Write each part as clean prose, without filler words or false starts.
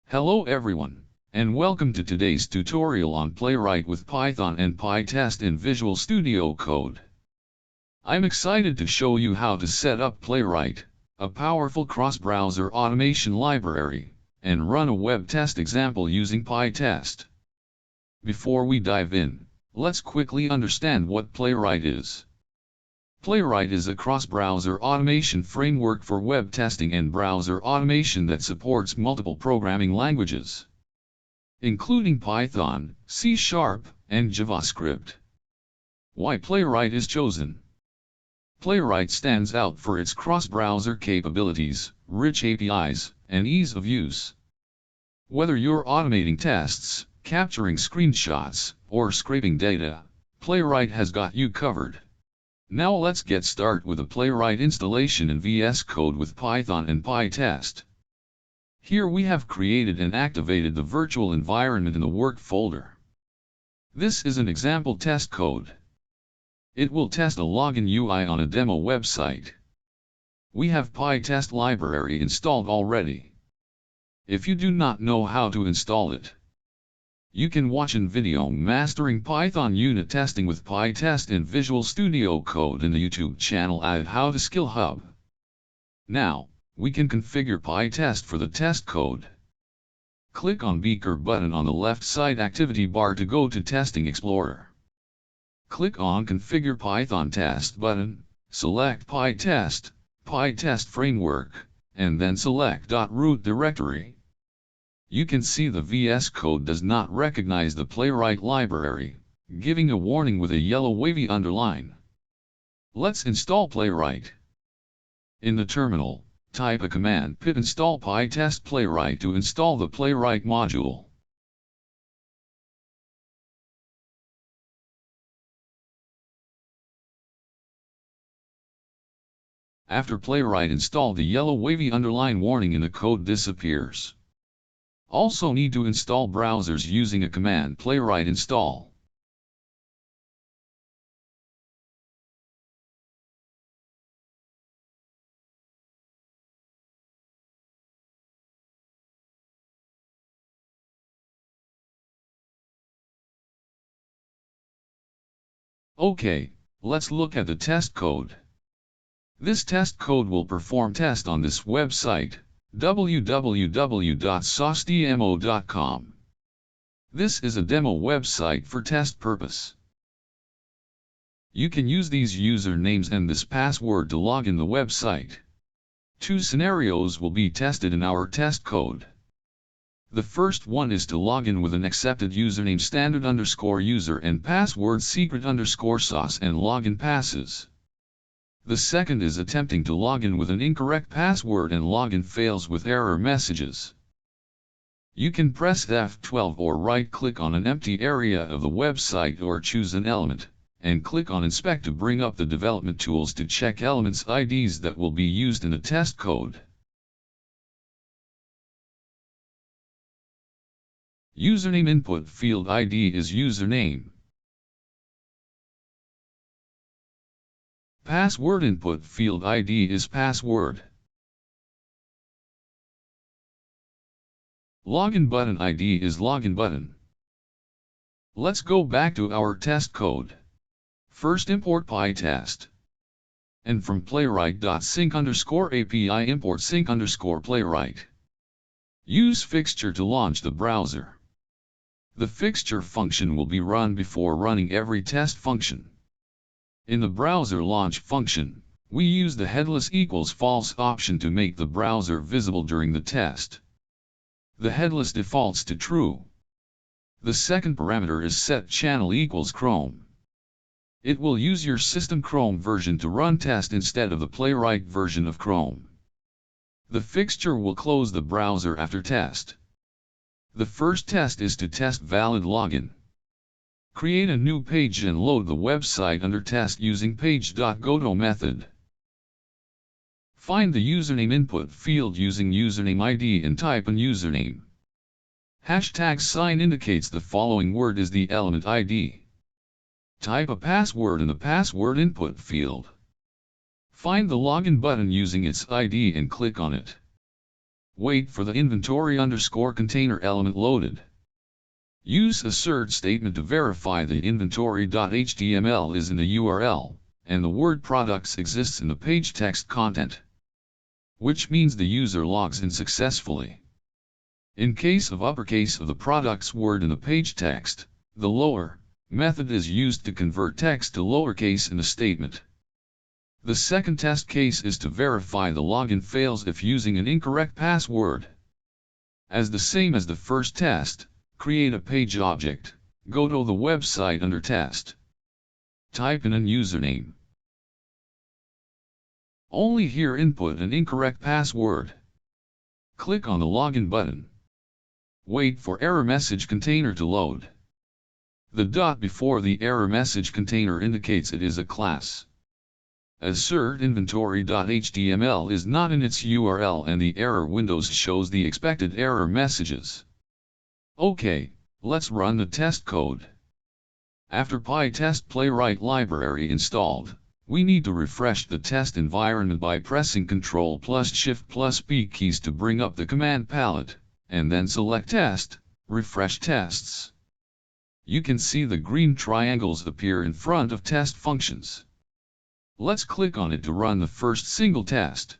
Hello everyone, and welcome to today's tutorial on Playwright with Python and Pytest in Visual Studio Code. I'm excited to show you how to set up Playwright, a powerful cross-browser automation library, and run a web test example using Pytest. Before we dive in, let's quickly understand what Playwright is. Playwright is a cross-browser automation framework for web testing and browser automation that supports multiple programming languages, including Python, C#, and JavaScript. Why Playwright is chosen? Playwright stands out for its cross-browser capabilities, rich APIs, and ease of use. Whether you're automating tests, capturing screenshots, or scraping data, Playwright has got you covered. Now let's get started with a Playwright installation in VS Code with Python and Pytest. Here we have created and activated the virtual environment in the work folder. This is an example test code. It will test a login UI on a demo website. We have Pytest library installed already. If you do not know how to install it, you can watch a video mastering Python unit testing with Pytest in Visual Studio Code in the YouTube channel at How to Skill Hub. Now, we can configure Pytest for the test code. Click on Beaker button on the left side activity bar to go to Testing Explorer. Click on Configure Python Test button, select Pytest, Pytest Framework, and then select .root directory. You can see the VS Code does not recognize the Playwright library, giving a warning with a yellow wavy underline. Let's install Playwright. In the terminal, type a command pip install Pytest Playwright to install the Playwright module. After Playwright installed, the yellow wavy underline warning in the code disappears. Also need to install browsers using a command Playwright install. Okay, let's look at the test code. This test code will perform test on this website, www.saucedemo.com. This is a demo website for test purpose. You can use these usernames and this password to log in the website. Two scenarios will be tested in our test code. The first one is to log in with an accepted username standard_user and password secret_sauce and login passes. The second is attempting to log in with an incorrect password and login fails with error messages. You can press F12 or right-click on an empty area of the website or choose an element, and click on Inspect to bring up the development tools to check elements IDs that will be used in the test code. Username input field ID is username. Password input field ID is password. Login button ID is login button. Let's go back to our test code. First import Pytest. And from playwright.sync_API import sync_playwright. Use fixture to launch the browser. The fixture function will be run before running every test function. In the browser launch function, we use the headless equals false option to make the browser visible during the test. The headless defaults to true. The second parameter is set channel equals Chrome. It will use your system Chrome version to run test instead of the Playwright version of Chrome. The fixture will close the browser after test. The first test is to test valid login. Create a new page and load the website under test using page.goto method. Find the username input field using username ID and type in username. Hashtag sign indicates the following word is the element ID. Type a password in the password input field. Find the login button using its ID and click on it. Wait for the inventory_container element loaded. Use assert statement to verify the inventory.html is in the URL, and the word products exists in the page text content, which means the user logs in successfully. In case of uppercase of the products word in the page text, the lower method is used to convert text to lowercase in the statement. The second test case is to verify the login fails if using an incorrect password. As the same as the first test, create a page object, go to the website under test. Type in a username. Only here input an incorrect password. Click on the login button. Wait for error message container to load. The dot before the error message container indicates it is a class. Assert inventory.html is not in its URL and the error windows shows the expected error messages. OK, let's run the test code. After Pytest Playwright library installed, we need to refresh the test environment by pressing Ctrl+Shift+P keys to bring up the command palette, and then select Test, Refresh Tests. You can see the green triangles appear in front of test functions. Let's click on it to run the first single test.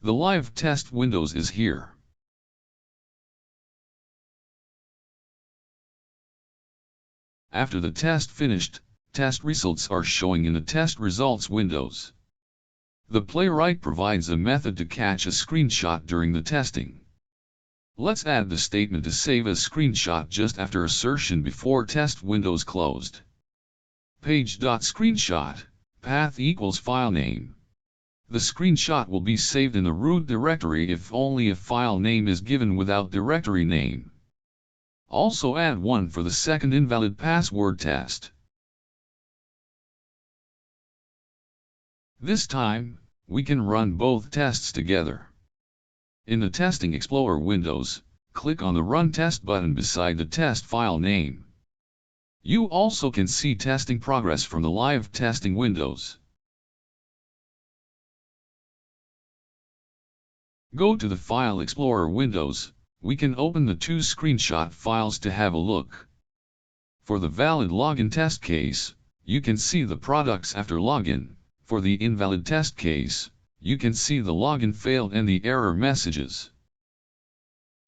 The live test windows is here. After the test finished, test results are showing in the test results windows. The Playwright provides a method to catch a screenshot during the testing. Let's add the statement to save a screenshot just after assertion before test windows closed. Page.screenshot, path equals file name. The screenshot will be saved in the root directory if only a file name is given without directory name. Also add one for the second invalid password test. This time, we can run both tests together. In the Testing Explorer windows, click on the Run Test button beside the test file name. You also can see testing progress from the live testing windows. Go to the File Explorer windows. We can open the two screenshot files to have a look. For the valid login test case, you can see the products after login. For the invalid test case, you can see the login failed and the error messages.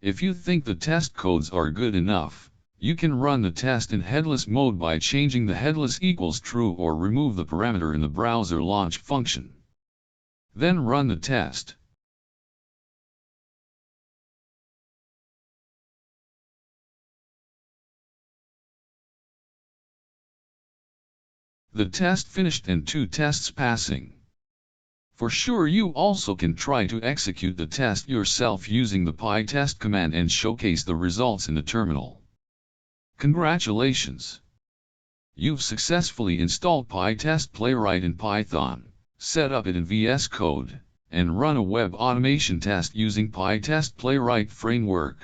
If you think the test codes are good enough, you can run the test in headless mode by changing the headless equals true or remove the parameter in the browser launch function. Then run the test. The test finished and 2 tests passing. For sure you also can try to execute the test yourself using the pytest command and showcase the results in the terminal. Congratulations! You've successfully installed Pytest Playwright in Python, set up it in VS Code, and run a web automation test using Pytest Playwright framework.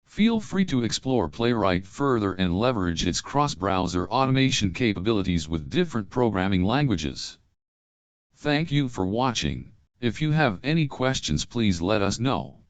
Feel free to explore Playwright further and leverage its cross-browser automation capabilities with different programming languages. Thank you for watching. If you have any questions, please let us know.